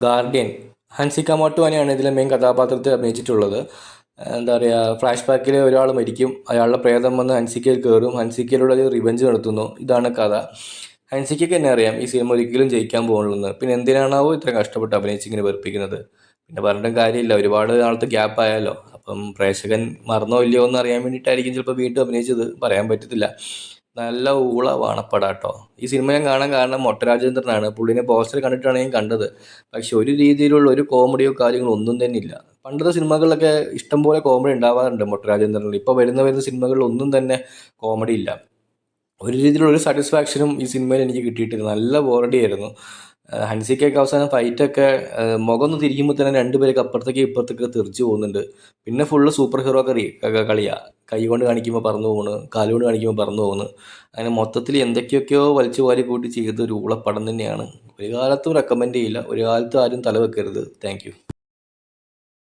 Guardian. Hansika മോട്ടോനെയാണ് ഇതിലെ main കഥാപാത്രത്തിൽ അഭിനയിച്ചിട്ടുള്ളത്. എന്താ പറയുക, ഫ്ലാഷ് ബാക്കിൽ ഒരാൾ മരിക്കും, അയാളുടെ പ്രേതം വന്ന് ഹൻസിക്കയിൽ കയറും, ഹൻസിക്കയിലൂടെ അത് റിവെഞ്ച് നടത്തുന്നു. ഇതാണ് കഥ. ഹൻസിക്കയ്ക്ക് തന്നെ അറിയാം ഈ സിനിമ ഒരിക്കലും ജയിക്കാൻ പോകുള്ളൂ. പിന്നെ എന്തിനാണാവോ ഇത്ര കഷ്ടപ്പെട്ട് അഭിനയിച്ച് ഇങ്ങനെ വെറുപ്പിക്കുന്നത്. പിന്നെ പറഞ്ഞിട്ടും കാര്യമില്ല, ഒരുപാട് നാളത്തെ ഗ്യാപ്പ് ആയാലോ. അപ്പം പ്രേക്ഷകൻ മറന്നോ ഇല്ലയോ എന്ന് അറിയാൻ വേണ്ടിയിട്ടായിരിക്കും ചിലപ്പോൾ വീണ്ടും അഭിനയിച്ചത്, പറയാൻ പറ്റത്തില്ല. നല്ല ഊള വാണപ്പടാട്ടോ. ഈ സിനിമ ഞാൻ കാണാൻ കാരണം മൊട്ടരാജേന്ദ്രനാണ്. പുള്ളിനെ പോസ്റ്റർ കണ്ടിട്ടാണ് ഞാൻ കണ്ടത്. പക്ഷെ ഒരു രീതിയിലുള്ള ഒരു കോമഡിയോ കാര്യങ്ങളോ ഒന്നും തന്നെ ഇല്ല. പണ്ടത്തെ സിനിമകളിലൊക്കെ ഇഷ്ടംപോലെ കോമഡി ഉണ്ടാവാറുണ്ട് മൊട്ടരാജേന്ദ്രനിൽ. ഇപ്പോൾ വരുന്ന സിനിമകളിൽ ഒന്നും തന്നെ കോമഡി ഇല്ല. ഒരു രീതിയിലുള്ള ഒരു സാറ്റിസ്ഫാക്ഷനും ഈ സിനിമയിൽ എനിക്ക് കിട്ടിയിട്ടില്ല. നല്ല ബോറടിയായിരുന്നു. ഹൻസിക്കയൊക്കെ അവസാനം ഫൈറ്റൊക്കെ മുഖം ഒന്ന് തിരിക്കുമ്പോൾ തന്നെ രണ്ടുപേരൊക്കെ അപ്പുറത്തേക്ക് ഇപ്പുറത്തേക്ക് തെറിച്ച് പോകുന്നുണ്ട്. പിന്നെ ഫുള്ള് സൂപ്പർ ഹീറോ കളിയാണ്. കൈ കൊണ്ട് കാണിക്കുമ്പോൾ പറന്നു പോകുന്നു, കാലുകൊണ്ട് കാണിക്കുമ്പോൾ പറന്നു പോകുന്നു. അങ്ങനെ മൊത്തത്തിൽ എന്തൊക്കെയൊക്കെയോ വലിച്ചു വാരി കൂട്ടി ചെയ്ത ഒരു ഊളപ്പടം തന്നെയാണ്. ഒരു കാലത്തും റെക്കമെൻഡ് ചെയ്യില്ല, ഒരു കാലത്തും ആരും തല വെക്കരുത്. Thank you.